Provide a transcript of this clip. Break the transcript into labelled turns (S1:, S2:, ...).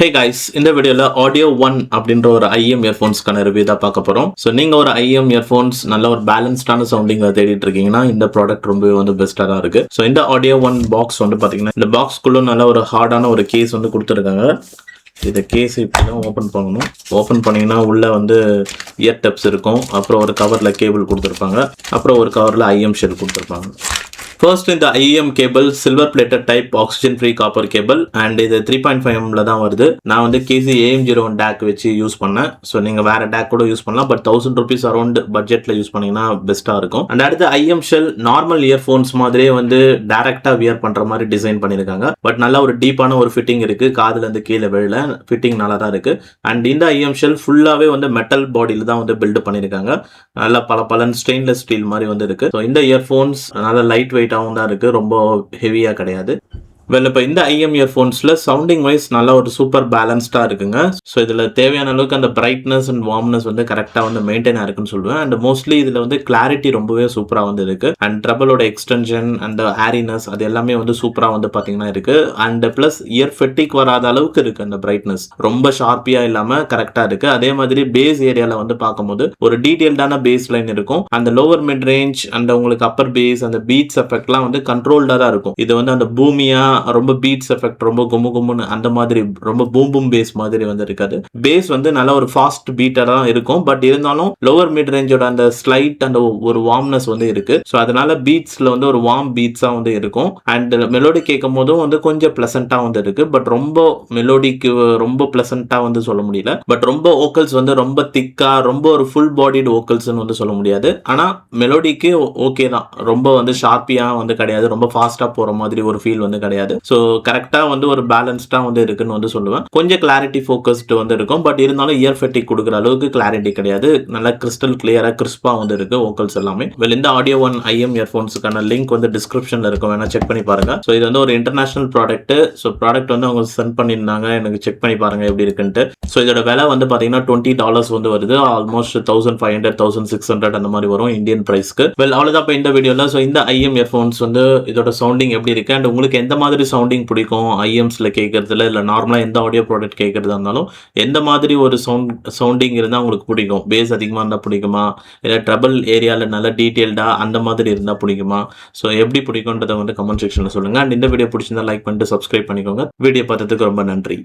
S1: Hey guys, இந்த வீடியோல audio one அப்படின்ற ஒரு ஐஎம் இயர்ஃபோன்ஸ்க்கான ரிவ்யூ தான் பார்க்க போறோம். ஸோ நீங்க ஒரு ஐஎம் இயர்ஃபோன்ஸ் நல்ல ஒரு பேலன்ஸ்டான சவுண்டிங் தேடிட்டு இருக்கீங்கன்னா இந்த ப்ராடக்ட் ரொம்பவே பெஸ்ட்டாக தான் இருக்கு. ஸோ இந்த ஆடியோ ஒன் பாக்ஸ் பாத்தீங்கன்னா இந்த பாக்ஸ்க்குள்ள நல்ல ஒரு ஹார்டான ஒரு கேஸ் கொடுத்துருக்காங்க. இந்த கேஸ் இப்படி தான் ஓப்பன் பண்ணணும். ஓப்பன் பண்ணீங்கன்னா உள்ள இயர் டப்ஸ் இருக்கும். அப்புறம் ஒரு கவர்ல கேபிள் கொடுத்துருப்பாங்க. அப்புறம் ஒரு கவர்ல ஐஎம் ஷெல் கொடுத்துருப்பாங்க. ஃபர்ஸ்ட் இந்த IEM cable silver plated type oxygen free copper cable and இது 3.5mm தான் வருது. நான் கேசி AM01 டேக் வச்சு யூஸ் பண்ணேன். ஸோ நீங்கள் வேற டேக் கூட யூஸ் பண்ணலாம். பட் ₹1000 அரௌண்ட் பட்ஜெட்டில் யூஸ் பண்ணீங்கன்னா பெஸ்ட்டாக இருக்கும். அண்ட் அடுத்து ஐஎம் ஷெல் நார்மல் இயர்ஃபோன்ஸ் மாதிரியே டேரக்டாக வியர் பண்ணுற மாதிரி டிசைன் பண்ணியிருக்காங்க. பட் நல்ல ஒரு டீப்பான ஒரு ஃபிட்டிங் இருக்கு. காதுல இருந்து கீழே விழல, ஃபிட்டிங் நல்லா தான் இருக்கு. அண்ட் இந்த ஐஎம் ஷெல் ஃபுல்லாகவே மெட்டல் பாடியில் தான் பில்ட் பண்ணியிருக்காங்க. நல்லா பல ஸ்டெயின்லெஸ் ஸ்டீல் மாதிரி இருக்கு. ஸோ இந்த இயர்ஃபோன்ஸ் நல்லா லைட் வெயிட் தான் இருக்கு, ரொம்ப ஹெவியா கிடையாது. இப்போ இந்த ஐஎம் இயர்ஃபோன்ஸில் சவுண்டிங் வைஸ் நல்லா ஒரு சூப்பர் பேலன்ஸ்டாக இருக்குங்க. ஸோ இதில் தேவையான அளவுக்கு அந்த பிரைட்னஸ் அண்ட் வார்ம்னஸ் கரெக்டாக மெயின்டைன் ஆயிருக்குன்னு சொல்லுவேன். அண்ட் மோஸ்ட்லி இதில் கிளாரிட்டி ரொம்பவே சூப்பராக இருக்கு. அண்ட் ட்ரபிளோட எக்ஸ்டென்ஷன் அண்ட் ஏரினஸ் அது எல்லாமே சூப்பராக பார்த்தீங்கன்னா இருக்கு. அண்ட் பிளஸ் இயர் ஃபெட்டிக் வராத அளவுக்கு இருக்கு. அந்த பிரைட்னஸ் ரொம்ப ஷார்ப்பியாக இல்லாமல் கரெக்டாக இருக்கு. அதே மாதிரி பேஸ் ஏரியாவில் பார்க்கும்போது ஒரு டீடைல்டான பேஸ் லைன் இருக்கும். அந்த லோவர் மிட் ரேஞ்ச் அண்ட் உங்களுக்கு அப்பர் பேஸ் அந்த பீட்ஸ் எஃபெக்ட்லாம் கண்ட்ரோல்டாக தான் இருக்கும். இது அந்த பூமியா ரொம்ப பீட்ஸ் எஃபெக்ட் ரொம்ப கும்முன்னு அந்த மாதிரி ரொம்ப பூம் பேஸ் மாதிரி இருக்காது. பேஸ் நல்ல ஒரு ஃபாஸ்ட் பீட்டா தான் இருக்கும். பட் இருந்தாலும் லோவர் மிட் ரேஞ்சோட அந்த ஸ்லைட் அந்த ஒரு வார்ம்னஸ் இருக்கு. ஸோ அதனால பீட்ஸ்ல ஒரு வார்ம் பீட்ஸா இருக்கும். அண்ட் மெலோடி கேட்கும் போதும் கொஞ்சம் பிளசண்டா இருக்கு. பட் ரொம்ப மெலோடிக்கு ரொம்ப பிளசண்டா சொல்ல முடியல. பட் ரொம்ப வோக்கல்ஸ் ரொம்ப திக்கா ரொம்ப ஒரு ஃபுல் பாடிடு வோக்கல்ஸ் சொல்ல முடியாது. ஆனா மெலோடிக்கு ஓகே தான். ரொம்ப ஷார்ப்பியா கிடையாது. ரொம்ப ஃபாஸ்டா போற மாதிரி ஒரு ஃபீல் கிடையாது. ஸோ கரெக்டாக ஒரு பேலன்ஸ்டாக இருக்குன்னு சொல்லுவேன். கொஞ்சம் கிளாரிட்டி ஃபோக்கஸ்டு இருக்கும். பட் இருந்தாலும் இயர் ஃபெட்டிக் கொடுக்குற அளவுக்கு கிளாரிட்டி கிடையாது. நல்லா கிறிஸ்டல் கிளியராக கிறிஸ்பாக இருக்கு வோக்கல்ஸ் எல்லாமே. இந்த ஆடியோ ஒன் ஐஎம் இயர்ஃபோன்ஸுக்கான லிங்க் டிஸ்கிரிப்ஷனில் இருக்கும், வேணா செக் பண்ணி பாருங்க. ஸோ இது ஒரு இன்டர்நேஷனல் ப்ராடக்ட். ஸோ ப்ராடக்ட் அவங்க சென்ட் பண்ணியிருந்தாங்க, எனக்கு செக் பண்ணி பாருங்க எப்படி இருக்குன்ட்டு. ஸோ இதோட விலை பார்த்தீங்கன்னா $20 வருது. ஆல்மோஸ்ட் 1500 1600 அந்த மாதிரி வரும் இந்தியன் பிரைஸ்க்கு. அவ்வளோதான் இப்போ இந்த வீடியோவில். ஸோ இந்த ஐஎம் இயர்ஃபோன்ஸ் இதோட சவுண்டிங் எப்படி இருக்கு அண்ட் உங்களுக்கு எந்த மாதிரி சவுண்டிங் பிடிக்கும் ஐஎம்ஸ்ல கேட்கறதுல இல்லை நார்மலாக எந்த ஆடியோ ப்ராடக்ட் கேட்கறதா இருந்தாலும் எந்த மாதிரி ஒரு சவுண்டிங் இருந்தால் உங்களுக்கு பிடிக்கும்? பேஸ் அதிகமாக இருந்தால் பிடிக்குமா, இல்லை ட்ரபிள் ஏரியாவில் நல்ல டீட்டெயில்டாக அந்த மாதிரி இருந்தால் பிடிக்குமா? ஸோ எப்படி பிடிக்கும்ன்றதை கமெண்ட் செக்ஷனில் சொல்லுங்கள். அண்ட் இந்த வீடியோ பிடிச்சிருந்தா லைக் பண்ணிட்டு சப்ஸ்கிரைப் பண்ணிக்கோங்க. வீடியோ பார்த்ததுக்கு ரொம்ப நன்றி.